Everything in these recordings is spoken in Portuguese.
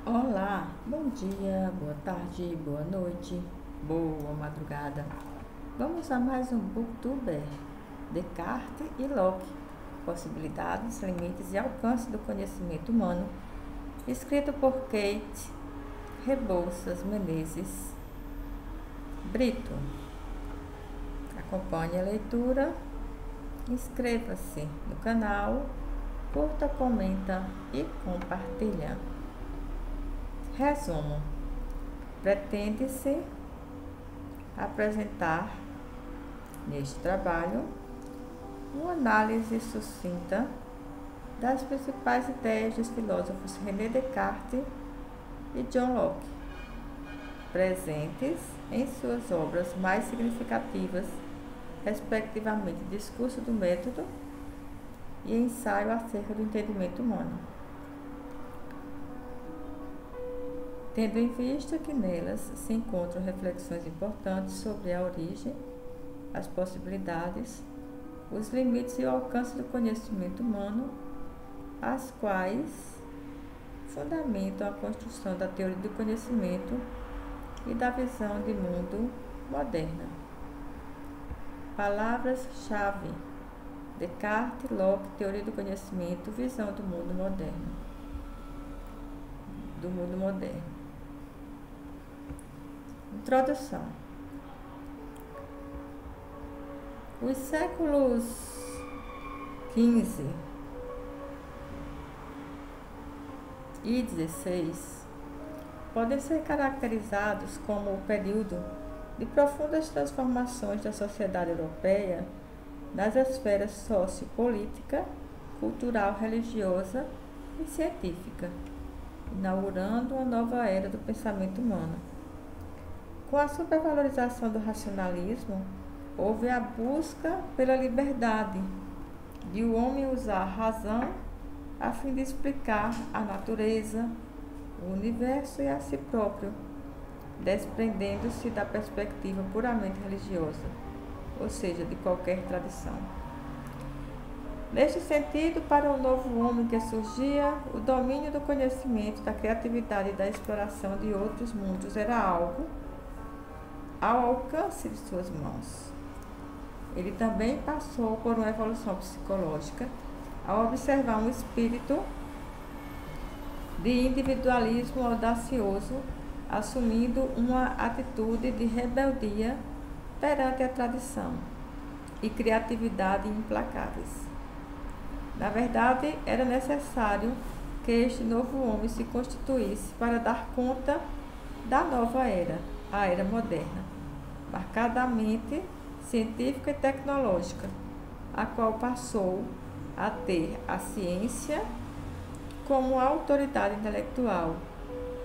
Olá, bom dia, boa tarde, boa noite, boa madrugada. Vamos a mais um Booktuber, Descartes e Locke, Possibilidades, Limites e Alcance do Conhecimento Humano, escrito por Kate Rebouças Menezes Brito. Acompanhe a leitura, inscreva-se no canal, curta, comenta e compartilha. Resumo: pretende-se apresentar neste trabalho uma análise sucinta das principais ideias dos filósofos René Descartes e John Locke, presentes em suas obras mais significativas, respectivamente Discurso do Método e Ensaio acerca do Entendimento Humano, tendo em vista que nelas se encontram reflexões importantes sobre a origem, as possibilidades, os limites e o alcance do conhecimento humano, as quais fundamentam a construção da teoria do conhecimento e da visão de mundo moderna. Palavras-chave: Descartes, Locke, teoria do conhecimento, visão do mundo moderno. Introdução. Os séculos XV e XVI podem ser caracterizados como o período de profundas transformações da sociedade europeia nas esferas sociopolítica, cultural, religiosa e científica, inaugurando uma nova era do pensamento humano. Com a supervalorização do racionalismo, houve a busca pela liberdade de o homem usar a razão a fim de explicar a natureza, o universo e a si próprio, desprendendo-se da perspectiva puramente religiosa, ou seja, de qualquer tradição. Neste sentido, para o novo homem que surgia, o domínio do conhecimento, da criatividade e da exploração de outros mundos era algo ao alcance de suas mãos. Ele também passou por uma evolução psicológica ao observar um espírito de individualismo audacioso, assumindo uma atitude de rebeldia perante a tradição e criatividade implacáveis. Na verdade, era necessário que este novo homem se constituísse para dar conta da nova era, a era moderna, marcadamente científica e tecnológica, a qual passou a ter a ciência como autoridade intelectual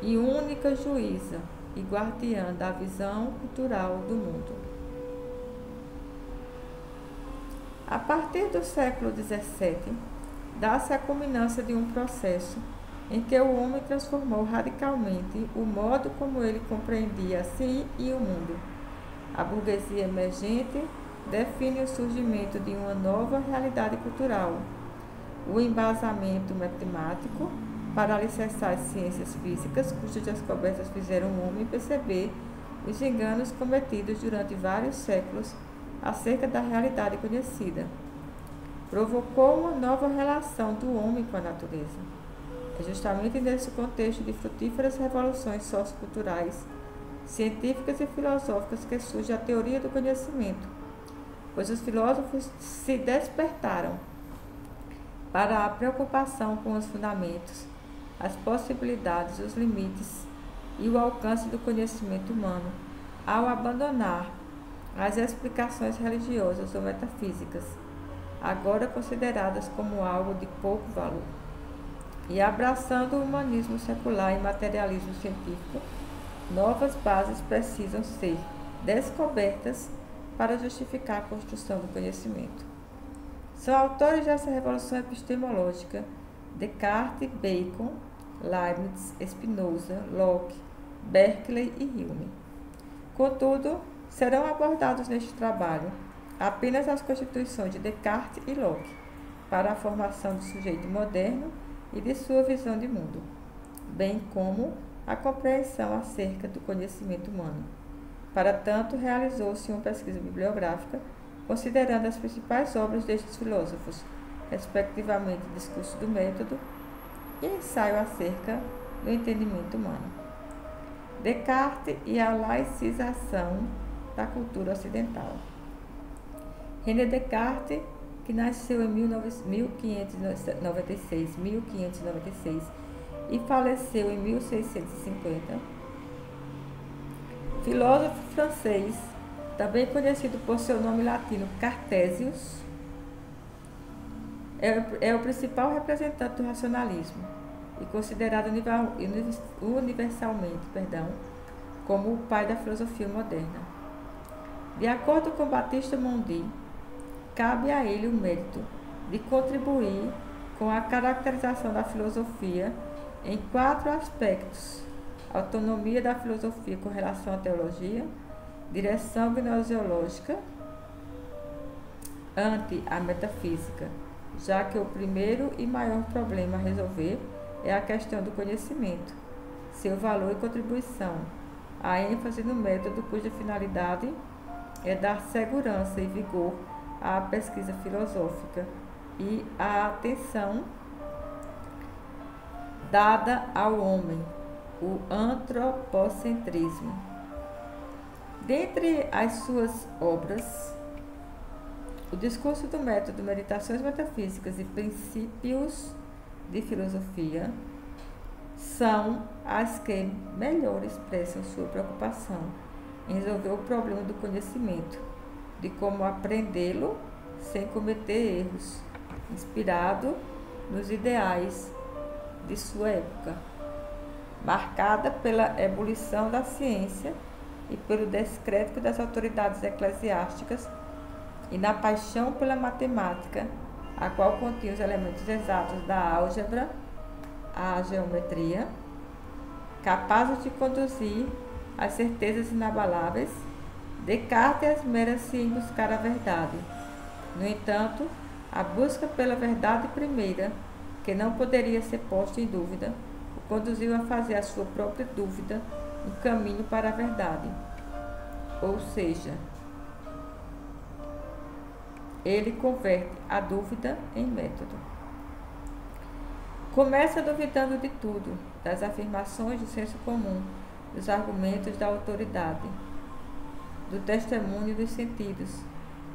e única juíza e guardiã da visão cultural do mundo. A partir do século XVII, dá-se a culminância de um processo em que o homem transformou radicalmente o modo como ele compreendia a si e o mundo. A burguesia emergente define o surgimento de uma nova realidade cultural, o embasamento matemático para alicerçar as ciências físicas, cujas descobertas fizeram o homem perceber os enganos cometidos durante vários séculos acerca da realidade conhecida. Provocou uma nova relação do homem com a natureza. É justamente nesse contexto de frutíferas revoluções socioculturais, científicas e filosóficas que surge a teoria do conhecimento, pois os filósofos se despertaram para a preocupação com os fundamentos, as possibilidades, os limites e o alcance do conhecimento humano, ao abandonar as explicações religiosas ou metafísicas, agora consideradas como algo de pouco valor, e abraçando o humanismo secular e materialismo científico. Novas bases precisam ser descobertas para justificar a construção do conhecimento. São autores dessa revolução epistemológica Descartes, Bacon, Leibniz, Spinoza, Locke, Berkeley e Hume. Contudo, serão abordados neste trabalho apenas as constituições de Descartes e Locke para a formação do sujeito moderno e de sua visão de mundo. bem como a compreensão acerca do conhecimento humano. Para tanto, realizou-se uma pesquisa bibliográfica considerando as principais obras destes filósofos, respectivamente Discurso do Método e Ensaio acerca do entendimento humano. Descartes e a laicização da cultura ocidental. René Descartes, que nasceu em 1596 e faleceu em 1650, filósofo francês, também conhecido por seu nome latino Cartésius, é o principal representante do racionalismo e considerado universalmente como o pai da filosofia moderna. De acordo com Baptiste Mondy, cabe a ele o mérito de contribuir com a caracterização da filosofia em 4 aspectos: autonomia da filosofia com relação à teologia, direção gnoseológica ante a metafísica, já que o primeiro e maior problema a resolver é a questão do conhecimento, seu valor e contribuição, a ênfase no método cuja finalidade é dar segurança e vigor à pesquisa filosófica e a atenção dada ao homem, o antropocentrismo. Dentre as suas obras, o Discurso do Método, Meditações Metafísicas e Princípios de Filosofia são as que melhor expressam sua preocupação em resolver o problema do conhecimento, de como aprendê-lo sem cometer erros, inspirado nos ideais de sua época, marcada pela ebulição da ciência e pelo descrédito das autoridades eclesiásticas e na paixão pela matemática, a qual continha os elementos exatos da álgebra, a geometria, capazes de conduzir às certezas inabaláveis. Descartes esmera-se em buscar a verdade. No entanto, a busca pela verdade primeira, que não poderia ser posta em dúvida, o conduziu a fazer a sua própria dúvida um caminho para a verdade. Ou seja, ele converte a dúvida em método. Começa duvidando de tudo, das afirmações do senso comum, dos argumentos da autoridade, do testemunho dos sentidos,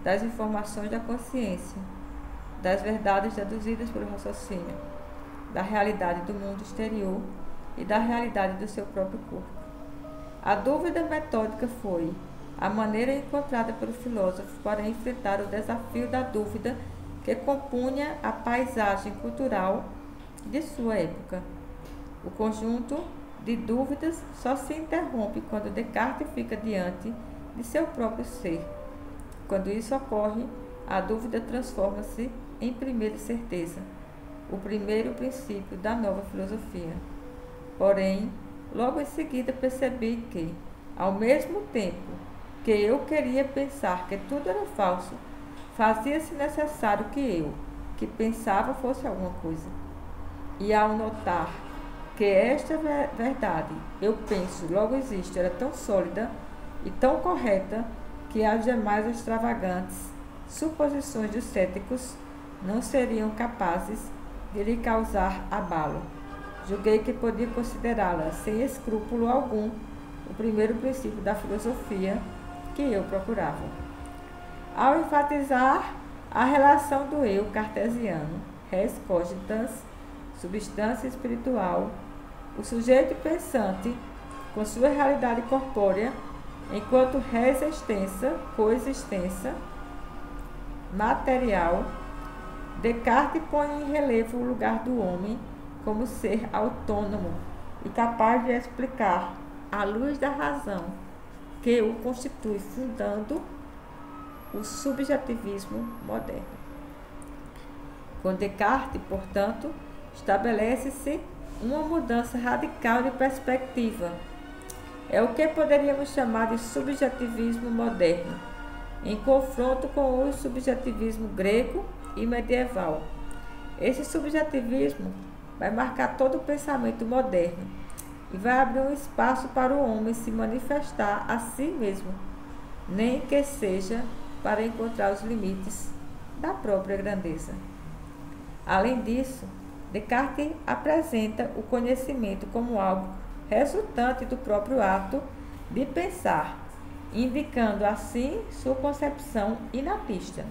das informações da consciência, das verdades deduzidas pelo raciocínio, da realidade do mundo exterior e da realidade do seu próprio corpo. A dúvida metódica foi a maneira encontrada pelo filósofo para enfrentar o desafio da dúvida que compunha a paisagem cultural de sua época. O conjunto de dúvidas só se interrompe quando Descartes fica diante de seu próprio ser. Quando isso ocorre, a dúvida transforma-se em primeira certeza, o primeiro princípio da nova filosofia. Porém, logo em seguida percebi que, ao mesmo tempo que eu queria pensar que tudo era falso, fazia-se necessário que pensava, fosse alguma coisa. E ao notar que esta verdade, eu penso, logo existe, era tão sólida e tão correta que as demais extravagantes suposições dos céticos não seriam capazes de lhe causar abalo. Julguei que podia considerá-la, sem escrúpulo algum, o primeiro princípio da filosofia que eu procurava. Ao enfatizar a relação do eu cartesiano, res cogitans, substância espiritual, o sujeito pensante com sua realidade corpórea, enquanto res extensa, coexistência material, Descartes põe em relevo o lugar do homem como ser autônomo e capaz de explicar, à luz da razão, que o constitui, fundando o subjetivismo moderno. Com Descartes, portanto, estabelece-se uma mudança radical de perspectiva. É o que poderíamos chamar de subjetivismo moderno, em confronto com o subjetivismo grego e medieval. Esse subjetivismo vai marcar todo o pensamento moderno e vai abrir um espaço para o homem se manifestar a si mesmo, nem que seja para encontrar os limites da própria grandeza. Além disso, Descartes apresenta o conhecimento como algo resultante do próprio ato de pensar, indicando assim sua concepção inatista.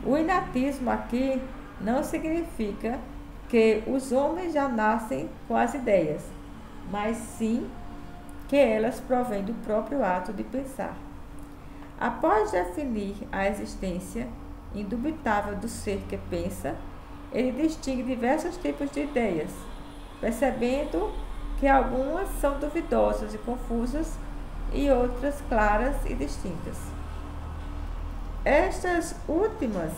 O inatismo aqui não significa que os homens já nascem com as ideias, mas sim que elas provêm do próprio ato de pensar. Após definir a existência indubitável do ser que pensa, ele distingue diversos tipos de ideias, percebendo que algumas são duvidosas e confusas e outras claras e distintas. Estas últimas,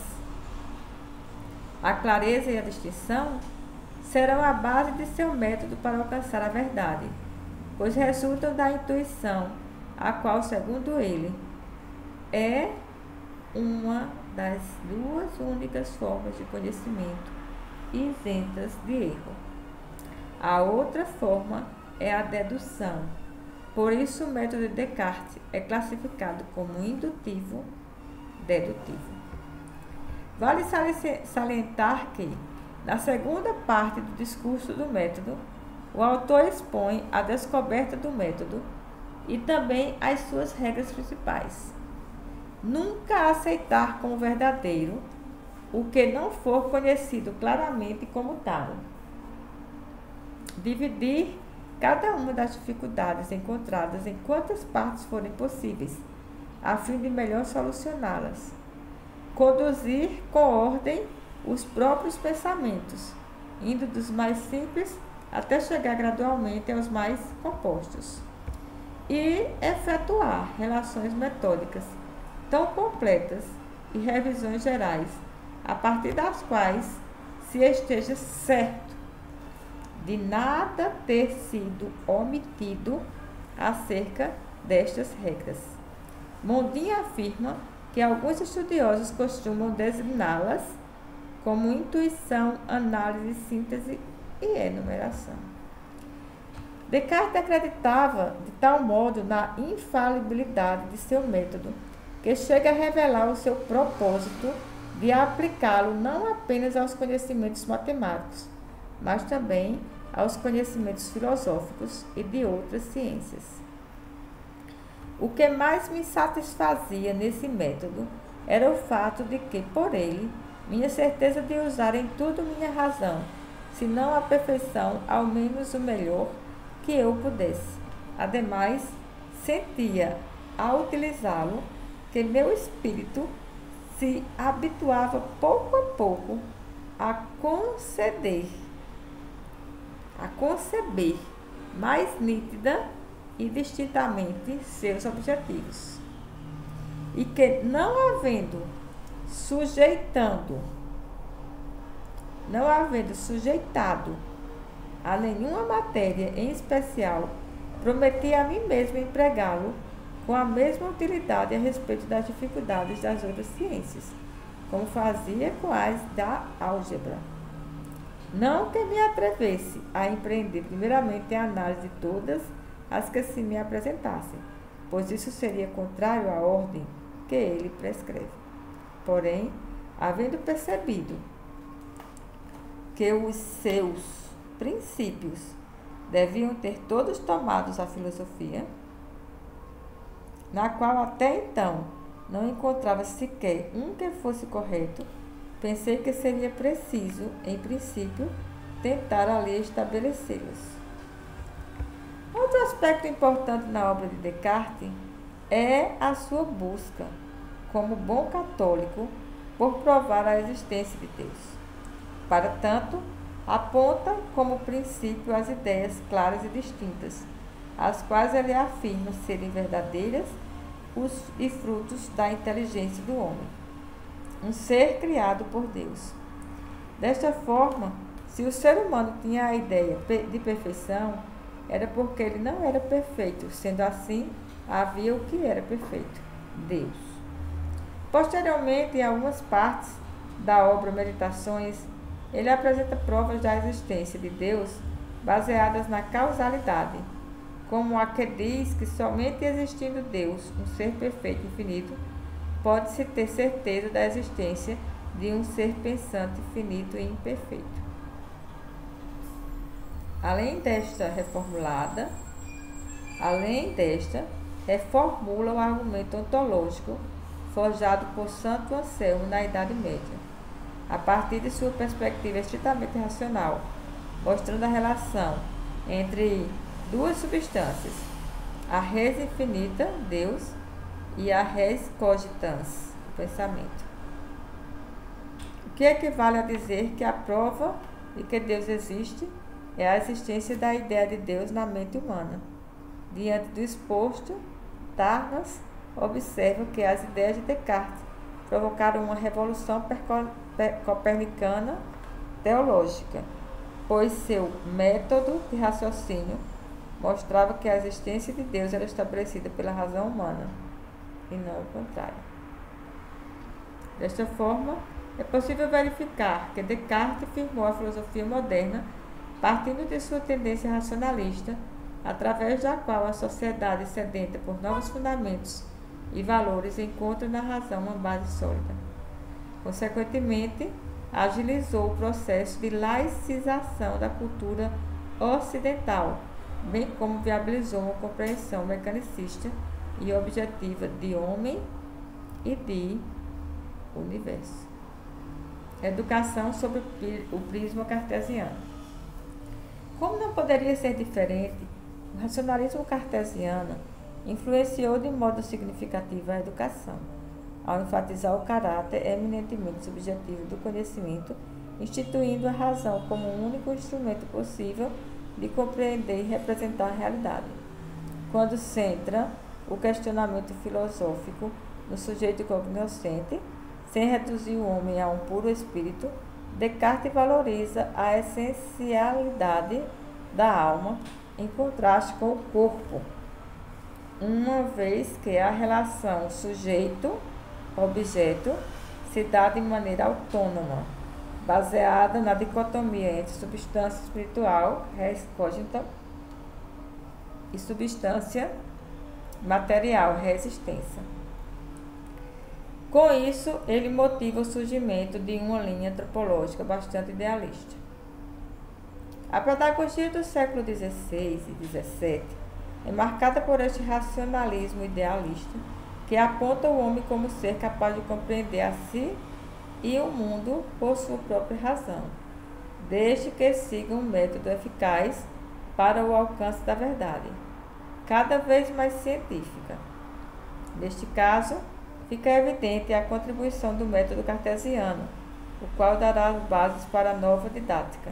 a clareza e a distinção, serão a base de seu método para alcançar a verdade, pois resultam da intuição, a qual, segundo ele, é uma das duas únicas formas de conhecimento isentas de erro. A outra forma é a dedução. Por isso, o método de Descartes é classificado como indutivo-dedutivo. Vale salientar que, na segunda parte do discurso do método, o autor expõe a descoberta do método e também as suas regras principais. Nunca aceitar como verdadeiro o que não for conhecido claramente como tal. Dividir cada uma das dificuldades encontradas em quantas partes forem possíveis, a fim de melhor solucioná-las. Conduzir com ordem os próprios pensamentos, indo dos mais simples até chegar gradualmente aos mais compostos. E efetuar relações metódicas tão completas e revisões gerais, a partir das quais se esteja certo de nada ter sido omitido acerca destas regras. Mondin afirma que alguns estudiosos costumam designá-las como intuição, análise, síntese e enumeração. Descartes acreditava de tal modo na infalibilidade de seu método, que chega a revelar o seu propósito de aplicá-lo não apenas aos conhecimentos matemáticos, mas também aos conhecimentos filosóficos e de outras ciências. O que mais me satisfazia nesse método era o fato de que, por ele, minha certeza de usar em tudo minha razão, se não a perfeição, ao menos o melhor que eu pudesse. Ademais, sentia, ao utilizá-lo, que meu espírito se habituava pouco a pouco a conceber mais nítida e distintamente seus objetivos. E que, não havendo sujeitado a nenhuma matéria em especial, prometi a mim mesmo empregá-lo com a mesma utilidade a respeito das dificuldades das outras ciências, como fazia com as da álgebra. Não que me atrevesse a empreender primeiramente a análise de todas as que se me apresentassem, pois isso seria contrário à ordem que ele prescreve. Porém, havendo percebido que os seus princípios deviam ter todos tomados a filosofia, na qual até então não encontrava sequer um que fosse correto, pensei que seria preciso, em princípio, tentar ali estabelecê-los. Outro aspecto importante na obra de Descartes é a sua busca, como bom católico, por provar a existência de Deus. Para tanto, aponta como princípio as ideias claras e distintas, as quais ele afirma serem verdadeiras e frutos da inteligência do homem, um ser criado por Deus. Desta forma, se o ser humano tinha a ideia de perfeição, era porque ele não era perfeito, sendo assim, havia o que era perfeito, Deus. Posteriormente, em algumas partes da obra Meditações, Ele apresenta provas da existência de Deus baseadas na causalidade, como a que diz que somente existindo Deus, um ser perfeito e infinito, pode-se ter certeza da existência de um ser pensante finito e imperfeito. Além desta, reformula o argumento ontológico forjado por Santo Anselmo na Idade Média, a partir de sua perspectiva estritamente racional, mostrando a relação entre duas substâncias, a res infinita, Deus, e a res cogitans, o pensamento. O que equivale a dizer que a prova de que Deus existe é a existência da ideia de Deus na mente humana. Diante do exposto, Tarnas observa que as ideias de Descartes provocaram uma revolução copernicana teológica, pois seu método de raciocínio mostrava que a existência de Deus era estabelecida pela razão humana, e não o contrário. Desta forma, é possível verificar que Descartes firmou a filosofia moderna partindo de sua tendência racionalista, através da qual a sociedade sedenta por novos fundamentos e valores encontra na razão uma base sólida. Consequentemente, agilizou o processo de laicização da cultura ocidental, bem como viabilizou uma compreensão mecanicista e objetiva de homem e de universo. Educação sob o prisma cartesiano. Como não poderia ser diferente, o racionalismo cartesiano influenciou de modo significativo a educação, ao enfatizar o caráter eminentemente subjetivo do conhecimento, instituindo a razão como o único instrumento possível de compreender e representar a realidade. Quando centra o questionamento filosófico no sujeito cognoscente, sem reduzir o homem a um puro espírito, Descartes valoriza a essencialidade da alma em contraste com o corpo, uma vez que a relação sujeito-objeto se dá de maneira autônoma, baseada na dicotomia entre substância espiritual, res cogita, e substância material, resistência. Com isso, ele motiva o surgimento de uma linha antropológica bastante idealista. A pedagogia do século XVI e XVII é marcada por este racionalismo idealista que aponta o homem como ser capaz de compreender a si e o mundo por sua própria razão, desde que siga um método eficaz para o alcance da verdade, cada vez mais científica. Neste caso, fica evidente a contribuição do método cartesiano, o qual dará as bases para a nova didática,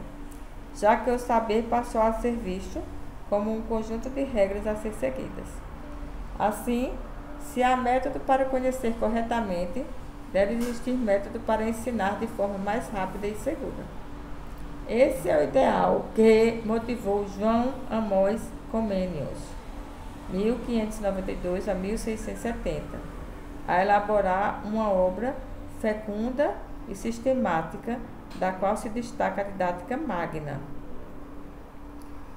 já que o saber passou a ser visto como um conjunto de regras a ser seguidas. Assim, se há método para conhecer corretamente, deve existir método para ensinar de forma mais rápida e segura. Esse é o ideal que motivou João Amós Comênios, 1592 a 1670, a elaborar uma obra fecunda e sistemática, da qual se destaca a didática magna,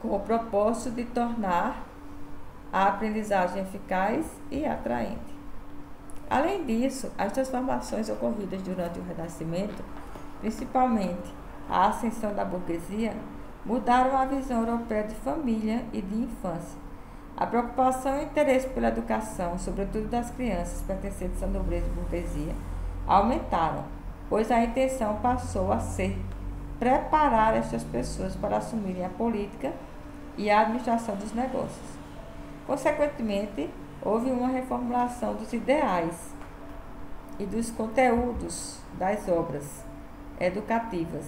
com o propósito de tornar a aprendizagem eficaz e atraente. Além disso, as transformações ocorridas durante o Renascimento, principalmente a ascensão da burguesia, mudaram a visão europeia de família e de infância. A preocupação e o interesse pela educação, sobretudo das crianças pertencentes à nobreza e burguesia, aumentaram, pois a intenção passou a ser preparar estas pessoas para assumirem a política e a administração dos negócios. Consequentemente, houve uma reformulação dos ideais e dos conteúdos das obras educativas.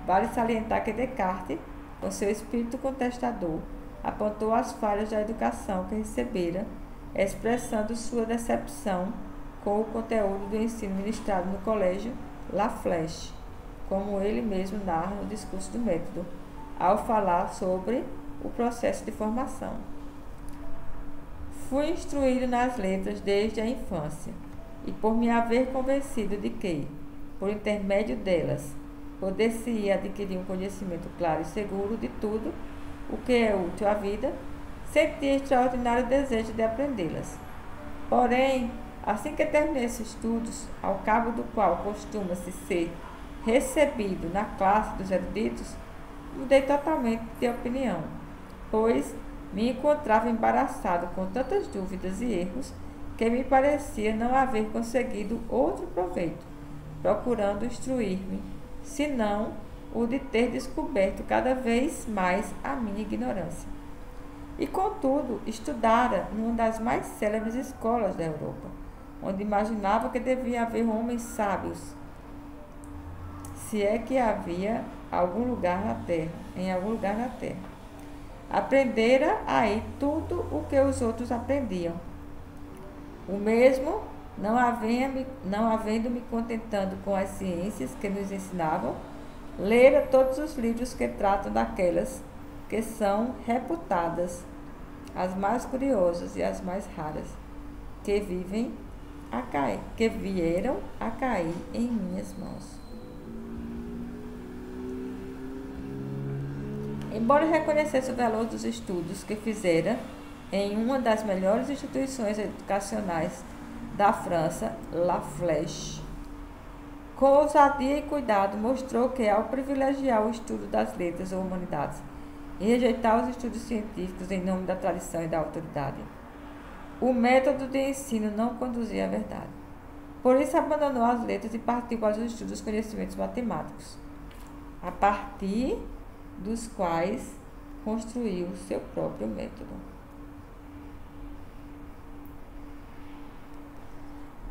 Vale salientar que Descartes, com seu espírito contestador, apontou as falhas da educação que recebera, expressando sua decepção com o conteúdo do ensino ministrado no colégio La Flèche, como ele mesmo narra no discurso do método, ao falar sobre o processo de formação. Fui instruído nas letras desde a infância, e por me haver convencido de que, por intermédio delas, poder-se-ia adquirir um conhecimento claro e seguro de tudo o que é útil à vida, sentia extraordinário desejo de aprendê-las. Porém, assim que terminei esses estudos, ao cabo do qual costuma-se ser recebido na classe dos eruditos, mudei totalmente de opinião, pois me encontrava embaraçado com tantas dúvidas e erros que me parecia não haver conseguido outro proveito, procurando instruir-me, senão o de ter descoberto cada vez mais a minha ignorância. E, contudo, estudara numa das mais célebres escolas da Europa, onde imaginava que devia haver homens sábios, se é que havia em algum lugar na terra. Aprendera aí tudo o que os outros aprendiam. O mesmo, não havendo me contentando com as ciências que nos ensinavam, lera todos os livros que tratam daquelas que são reputadas as mais curiosas e as mais raras, que vieram a cair em minhas mãos. Embora reconhecesse o valor dos estudos que fizera em uma das melhores instituições educacionais da França, La Flèche, com ousadia e cuidado mostrou que, ao privilegiar o estudo das letras ou humanidades e rejeitar os estudos científicos em nome da tradição e da autoridade, o método de ensino não conduzia à verdade. Por isso abandonou as letras e partiu para os estudos dos conhecimentos matemáticos, a partir dos quais construiu seu próprio método.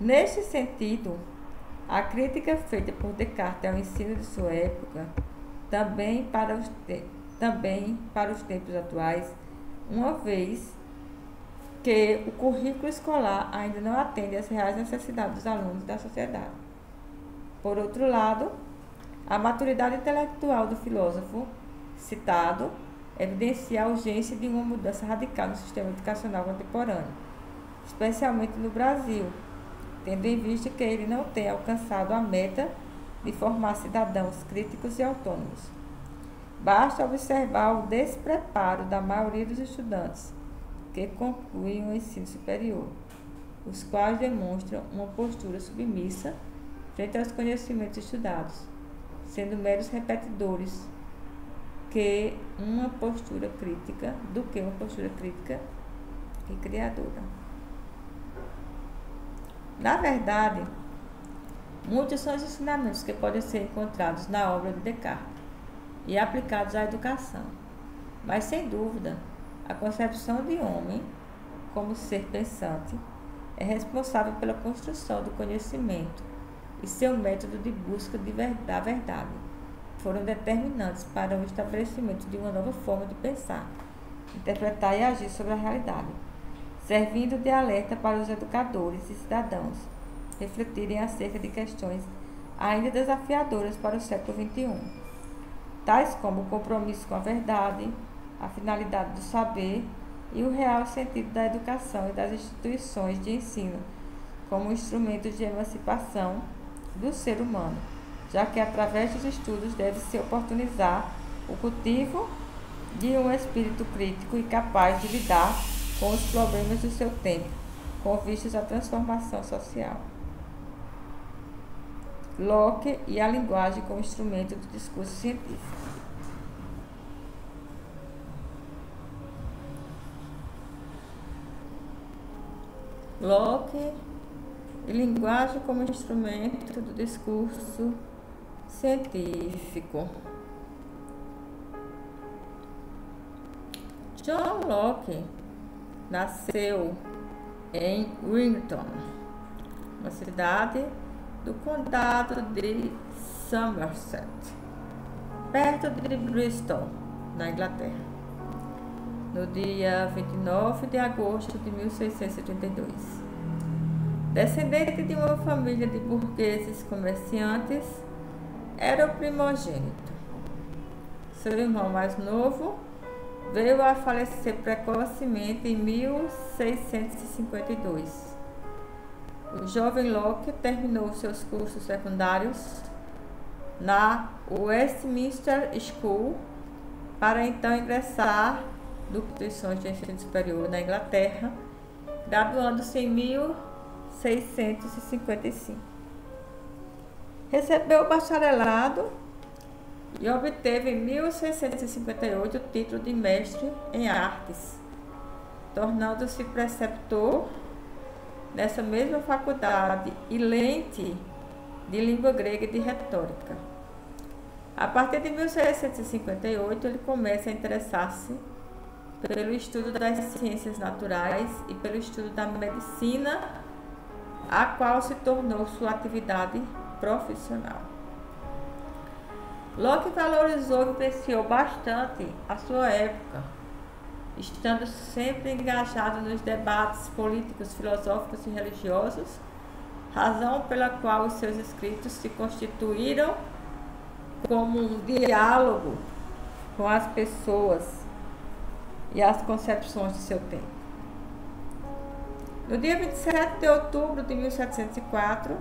Neste sentido, a crítica feita por Descartes ao ensino de sua época, também para os tempos atuais, uma vez que o currículo escolar ainda não atende às reais necessidades dos alunos da sociedade. Por outro lado, a maturidade intelectual do filósofo citado evidencia a urgência de uma mudança radical no sistema educacional contemporâneo, especialmente no Brasil, tendo em vista que ele não tem alcançado a meta de formar cidadãos críticos e autônomos. Basta observar o despreparo da maioria dos estudantes que concluem o ensino superior, os quais demonstram uma postura submissa frente aos conhecimentos estudados, sendo meros repetidores do que uma postura crítica e criadora. Na verdade, muitos são os ensinamentos que podem ser encontrados na obra de Descartes e aplicados à educação, mas sem dúvida, a concepção de homem como ser pensante é responsável pela construção do conhecimento e seu método de busca da verdade foram determinantes para o estabelecimento de uma nova forma de pensar, interpretar e agir sobre a realidade, servindo de alerta para os educadores e cidadãos refletirem acerca de questões ainda desafiadoras para o século XXI, tais como o compromisso com a verdade, a finalidade do saber e o real sentido da educação e das instituições de ensino como instrumentos de emancipação do ser humano, já que através dos estudos deve-se oportunizar o cultivo de um espírito crítico e capaz de lidar com os problemas do seu tempo, com vistas à transformação social. Locke e a linguagem como instrumento do discurso científico. Locke e linguagem como instrumento do discurso científico. John Locke nasceu em Wellington, uma cidade do condado de Somerset, perto de Bristol, na Inglaterra, no dia 29 de agosto de 1632. Descendente de uma família de burgueses comerciantes, era o primogênito. Seu irmão mais novo veio a falecer precocemente em 1652. O jovem Locke terminou seus cursos secundários na Westminster School para então ingressar no instituições de ensino superior na Inglaterra, graduando-se em 1655. Recebeu o bacharelado e obteve em 1658 o título de mestre em artes, tornando-se preceptor nessa mesma faculdade e lente de língua grega e de retórica. A partir de 1658, ele começa a interessar-se pelo estudo das ciências naturais e pelo estudo da medicina, a qual se tornou sua atividade profissional. Locke valorizou e apreciou bastante a sua época, estando sempre engajado nos debates políticos, filosóficos e religiosos, razão pela qual os seus escritos se constituíram como um diálogo com as pessoas e as concepções de seu tempo. No dia 27 de outubro de 1704,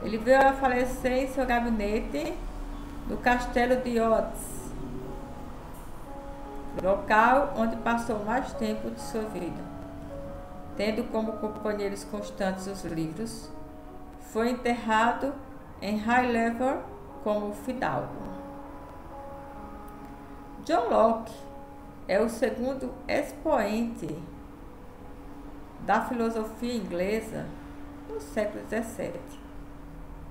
ele veio a falecer em seu gabinete no castelo de Ods, local onde passou mais tempo de sua vida, tendo como companheiros constantes os livros. Foi enterrado em Highlever como fidalgo. John Locke é o segundo expoente da filosofia inglesa no século XVII,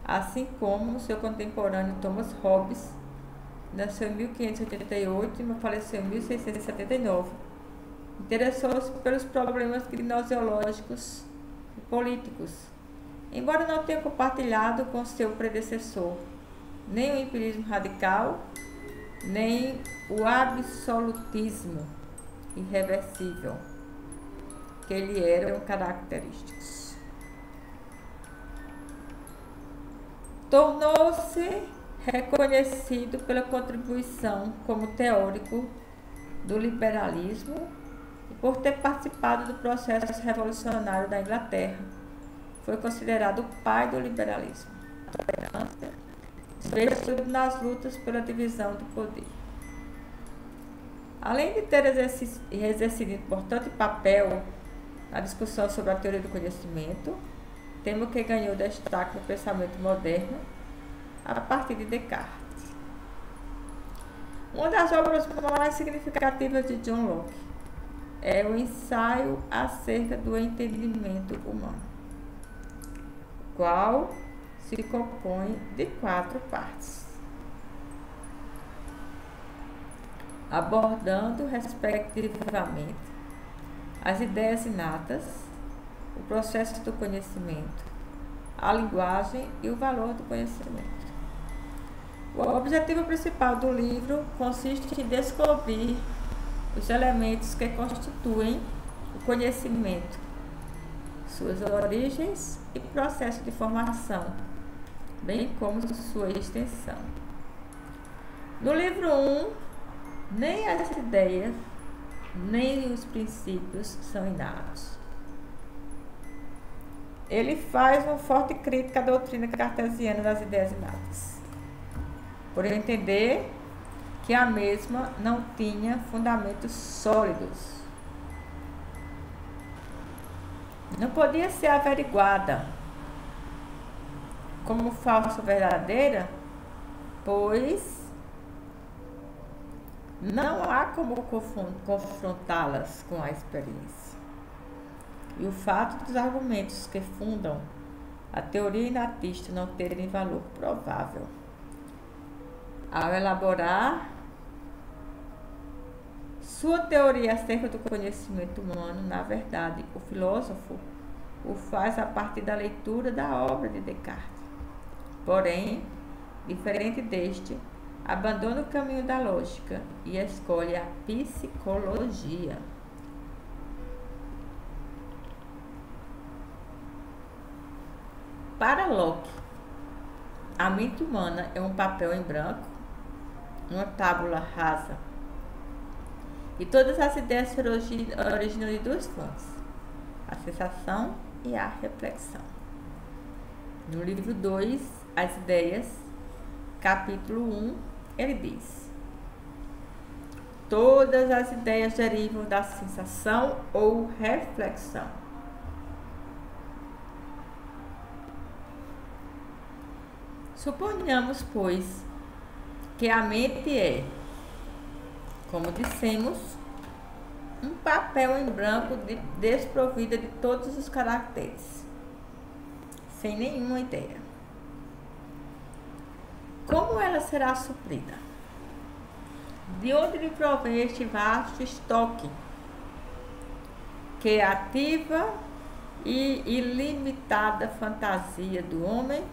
assim como seu contemporâneo Thomas Hobbes, nasceu em 1588 e faleceu em 1679. Interessou-se pelos problemas gnoseológicos e políticos, embora não tenha compartilhado com seu predecessor nem o empirismo radical, nem o absolutismo irreversível, que lhe eram característicos. Tornou-se reconhecido pela contribuição como teórico do liberalismo e por ter participado do processo revolucionário da Inglaterra. Foi considerado o pai do liberalismo, sobretudo nas lutas pela divisão do poder. Além de ter exercido importante papel na discussão sobre a teoria do conhecimento, tema que ganhou destaque no pensamento moderno a partir de Descartes. Uma das obras mais significativas de John Locke é o Ensaio acerca do entendimento humano, o qual se compõe de 4 partes, abordando respectivamente as ideias inatas, o processo do conhecimento, a linguagem e o valor do conhecimento. O objetivo principal do livro consiste em descobrir os elementos que constituem o conhecimento, suas origens e processo de formação, bem como sua extensão. No livro 1, nem as ideias, nem os princípios são inatos. Ele faz uma forte crítica à doutrina cartesiana das ideias inatas, por entender que a mesma não tinha fundamentos sólidos. Não podia ser averiguada como falsa ou verdadeira, pois não há como confrontá-las com a experiência. E o fato dos argumentos que fundam a teoria inatista não terem valor provável. Ao elaborar sua teoria acerca do conhecimento humano, na verdade, o filósofo o faz a partir da leitura da obra de Descartes. Porém, diferente deste, abandona o caminho da lógica e escolhe a psicologia. Para Locke, a mente humana é um papel em branco, uma tábula rasa, e todas as ideias se originam de 2 fontes, a sensação e a reflexão. No livro 2, as ideias, capítulo 1, ele diz: todas as ideias derivam da sensação ou reflexão. Suponhamos, pois, que a mente é, como dissemos, um papel em branco desprovida de todos os caracteres, sem nenhuma ideia. Como ela será suprida? De onde lhe provém este vasto estoque que ativa e ilimitada fantasia do homem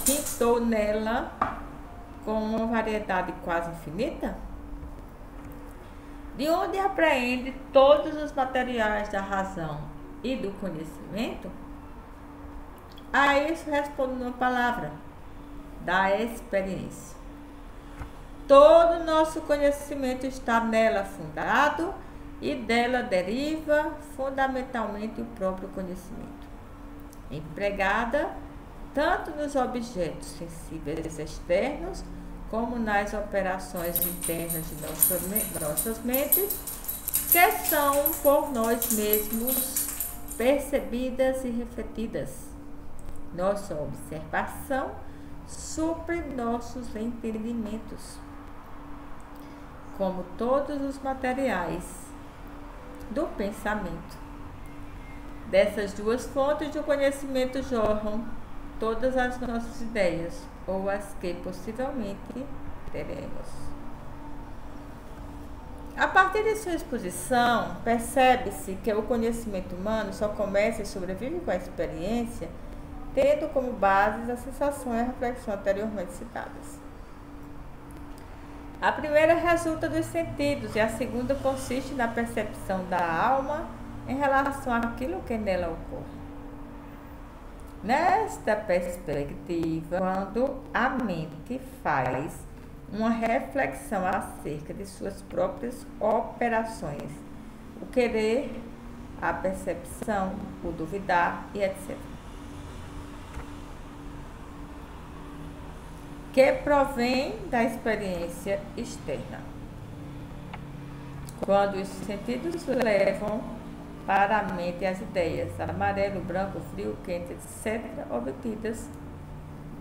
pintou nela com uma variedade quase infinita? De onde apreende todos os materiais da razão e do conhecimento? A isso responde uma palavra: da experiência. Todo o nosso conhecimento está nela fundado e dela deriva fundamentalmente o próprio conhecimento, empregada tanto nos objetos sensíveis externos como nas operações internas de nossas mentes, que são por nós mesmos percebidas e refletidas. Nossa observação supre nossos entendimentos, como todos os materiais do pensamento. Dessas duas fontes do conhecimento jorram todas as nossas ideias, ou as que possivelmente teremos. A partir de sua exposição, percebe-se que o conhecimento humano só começa e sobrevive com a experiência, tendo como base a sensação e a reflexão anteriormente citadas. A primeira resulta dos sentidos e a segunda consiste na percepção da alma em relação àquilo que nela ocorre. Nesta perspectiva, quando a mente faz uma reflexão acerca de suas próprias operações, o querer, a percepção, o duvidar e etc., que provém da experiência externa. Quando os sentidos levam para a mente as ideias amarelo, branco, frio, quente, etc., obtidas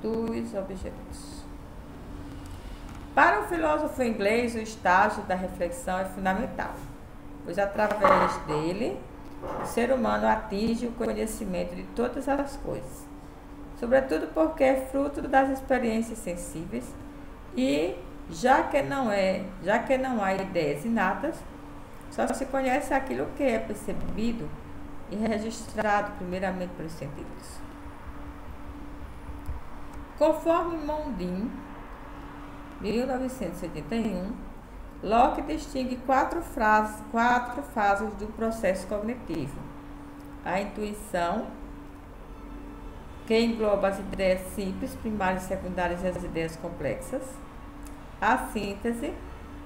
dos objetos. Para o filósofo inglês, o estágio da reflexão é fundamental, pois através dele o ser humano atinge o conhecimento de todas as coisas, sobretudo porque é fruto das experiências sensíveis e, já que não há ideias inatas, só se conhece aquilo que é percebido e registrado primeiramente pelos sentidos. Conforme Mondin, 1981, Locke distingue quatro fases do processo cognitivo: a intuição, que engloba as ideias simples, primárias e secundárias e as ideias complexas; a síntese,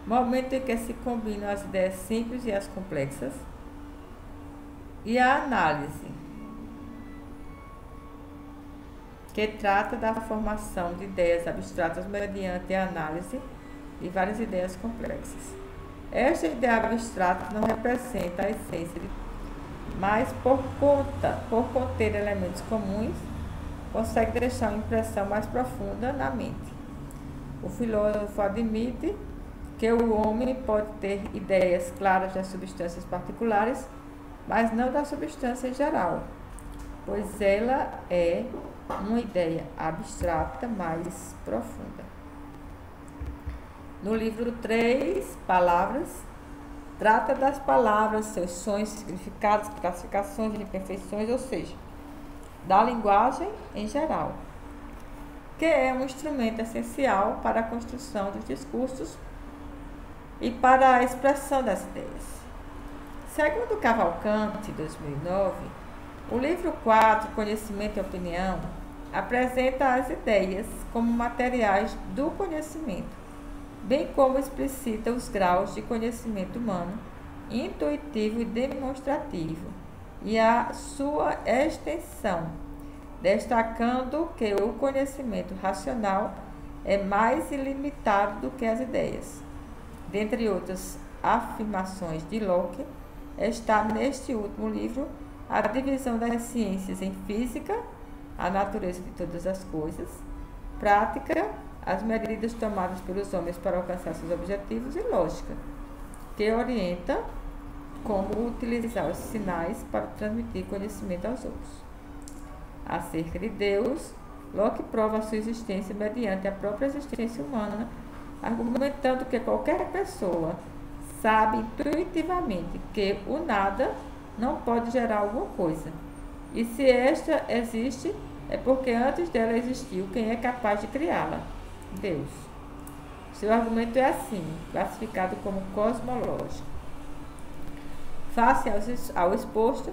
momento em que se combinam as ideias simples e as complexas; e a análise, que trata da formação de ideias abstratas mediante a análise de várias ideias complexas. Esta ideia abstrata não representa a essência, mas por conter elementos comuns, consegue deixar uma impressão mais profunda na mente. O filósofo admite que o homem pode ter ideias claras das substâncias particulares, mas não da substância em geral, pois ela é uma ideia abstrata mais profunda. No livro 3, Palavras, trata das palavras, seus sons, significados, classificações de imperfeições, ou seja, da linguagem em geral, que é um instrumento essencial para a construção dos discursos e para a expressão das ideias. Segundo Cavalcante, 2009, o livro 4, Conhecimento e Opinião, apresenta as ideias como materiais do conhecimento, bem como explicita os graus de conhecimento humano, intuitivo e demonstrativo, e a sua extensão, destacando que o conhecimento racional é mais ilimitado do que as ideias. Dentre outras afirmações de Locke, está neste último livro a divisão das ciências em física, a natureza de todas as coisas, prática, as medidas tomadas pelos homens para alcançar seus objetivos, e lógica, que orienta como utilizar os sinais para transmitir conhecimento aos outros. Acerca de Deus, Locke prova a sua existência mediante a própria existência humana, argumentando que qualquer pessoa sabe intuitivamente que o nada não pode gerar alguma coisa. E se esta existe, é porque antes dela existiu quem é capaz de criá-la: Deus. Seu argumento é assim, classificado como cosmológico. Face ao exposto,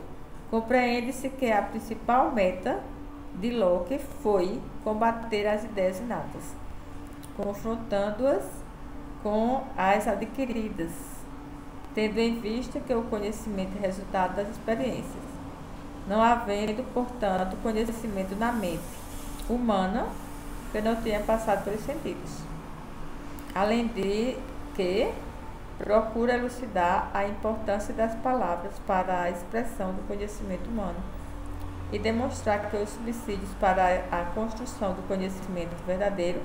compreende-se que a principal meta de Locke foi combater as ideias inatas, confrontando-as com as adquiridas, tendo em vista que o conhecimento é resultado das experiências, não havendo, portanto, conhecimento na mente humana que não tenha passado pelos sentidos. Além de que procura elucidar a importância das palavras para a expressão do conhecimento humano e demonstrar que os subsídios para a construção do conhecimento verdadeiro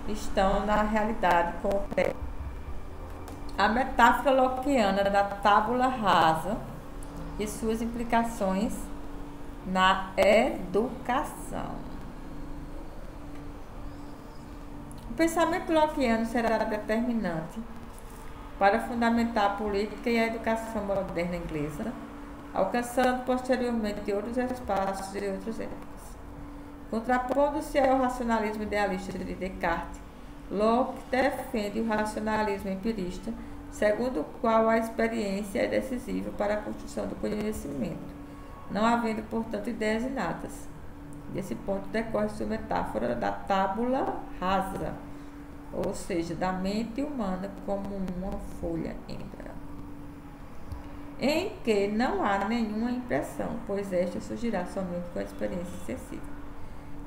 estão na realidade concreta. A metáfora lockeana da tábula rasa e suas implicações na educação. O pensamento lockeano será determinante para fundamentar a política e a educação moderna inglesa, alcançando posteriormente outros espaços e outras épocas. Contrapondo-se ao racionalismo idealista de Descartes, Locke defende o racionalismo empirista, segundo o qual a experiência é decisiva para a construção do conhecimento, não havendo, portanto, ideias inatas. Desse ponto decorre sua metáfora da tábula rasa, ou seja, da mente humana como uma folha em branco, em que não há nenhuma impressão, pois esta surgirá somente com a experiência sensível.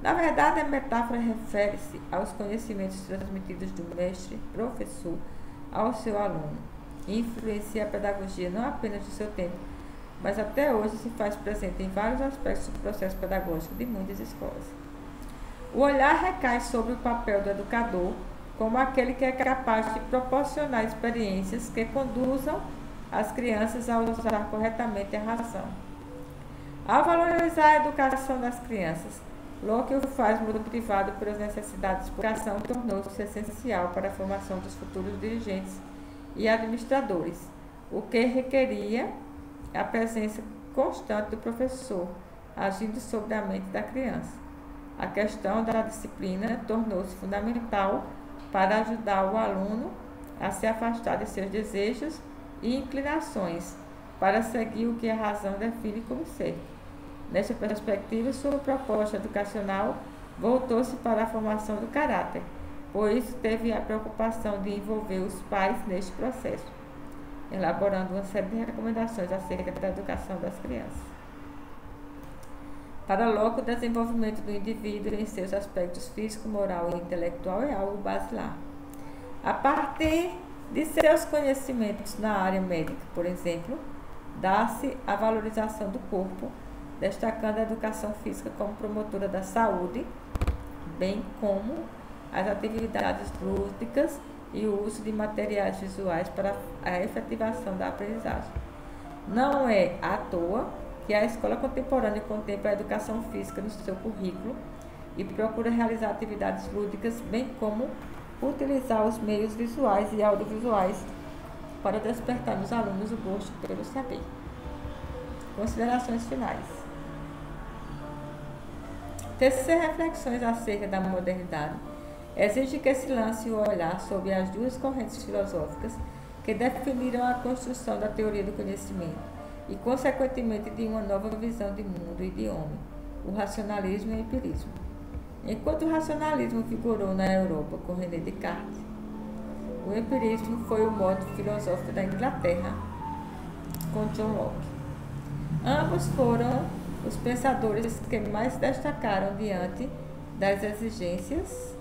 Na verdade, a metáfora refere-se aos conhecimentos transmitidos do mestre, professor, ao seu aluno, e influencia a pedagogia não apenas do seu tempo, mas até hoje se faz presente em vários aspectos do processo pedagógico de muitas escolas. O olhar recai sobre o papel do educador como aquele que é capaz de proporcionar experiências que conduzam as crianças a usar corretamente a razão. Ao valorizar a educação das crianças, Locke o faz motivado pelas necessidades de educação, tornou-se essencial para a formação dos futuros dirigentes e administradores, o que requeria a presença constante do professor, agindo sobre a mente da criança. A questão da disciplina tornou-se fundamental para ajudar o aluno a se afastar de seus desejos e inclinações, para seguir o que a razão define como certo. Nessa perspectiva, sua proposta educacional voltou-se para a formação do caráter, pois teve a preocupação de envolver os pais neste processo, elaborando uma série de recomendações acerca da educação das crianças. Para Locke, o desenvolvimento do indivíduo em seus aspectos físico, moral e intelectual é algo basilar. A partir de seus conhecimentos na área médica, por exemplo, dá-se a valorização do corpo, destacando a educação física como promotora da saúde, bem como as atividades lúdicas e o uso de materiais visuais para a efetivação da aprendizagem. Não é à toa que a escola contemporânea contempla a educação física no seu currículo e procura realizar atividades lúdicas, bem como utilizar os meios visuais e audiovisuais para despertar nos alunos o gosto pelo saber. Considerações finais. Tecer reflexões acerca da modernidade exige que se lance o olhar sobre as duas correntes filosóficas que definiram a construção da teoria do conhecimento e, consequentemente, de uma nova visão de mundo e de homem, o racionalismo e o empirismo. Enquanto o racionalismo vigorou na Europa com René Descartes, o empirismo foi o modo filosófico da Inglaterra com John Locke. Ambos foram os pensadores que mais destacaram diante das exigências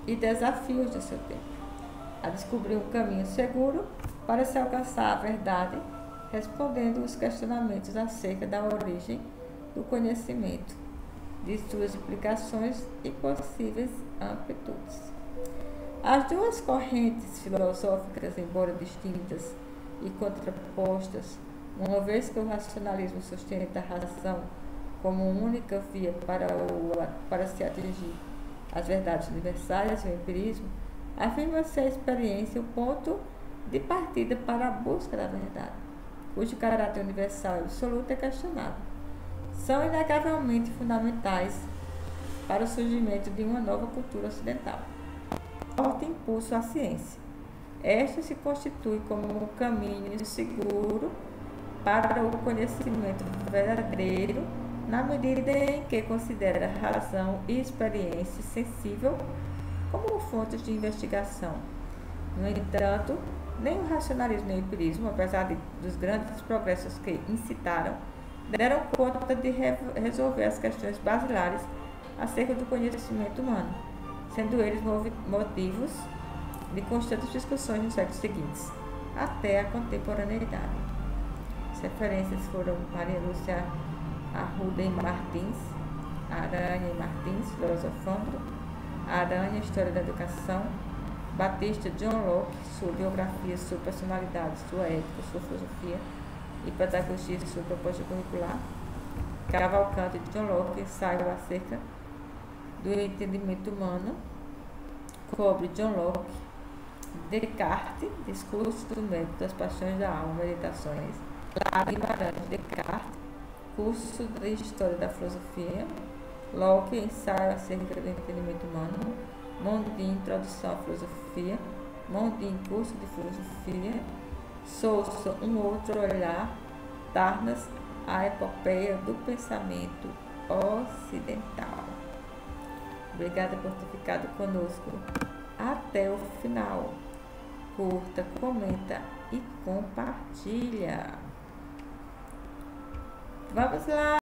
e desafios do seu tempo, a descobrir um caminho seguro para se alcançar a verdade, respondendo os questionamentos acerca da origem do conhecimento, de suas implicações e possíveis amplitudes. As duas correntes filosóficas, embora distintas e contrapostas, uma vez que o racionalismo sustenta a razão como única via para se atingir as verdades universais e o empirismo, afirma-se a experiência o ponto de partida para a busca da verdade, cujo caráter universal e absoluto é questionável. São inegavelmente fundamentais para o surgimento de uma nova cultura ocidental. Forte impulso à ciência. Esta se constitui como um caminho seguro para o conhecimento verdadeiro, na medida em que considera razão e experiência sensível como fontes de investigação. No entanto, nem o racionalismo nem o empirismo, apesar dos grandes progressos que incitaram, deram conta de resolver as questões basilares acerca do conhecimento humano, sendo eles motivos de constantes discussões nos séculos seguintes, até a contemporaneidade. As referências foram Maria Lúcia Arruda e Martins, Aranha e Martins, filosofando, Aranha, História da Educação, Batista, John Locke, sua biografia, sua personalidade, sua ética, sua filosofia e pedagogia, sua proposta curricular, Cavalcante, John Locke, ensaio acerca do entendimento humano, Cobre, John Locke, Descartes, discurso do método das paixões da alma, meditações, Guimarães, Descartes, curso de História da Filosofia, Locke, ensaio acerca do entendimento humano, Mondin, introdução à filosofia, Mondin, curso de filosofia, Sousa, um outro olhar, Tarnas, a epopeia do pensamento ocidental. Obrigada por ter ficado conosco até o final. Curta, comenta e compartilha. Vamos lá!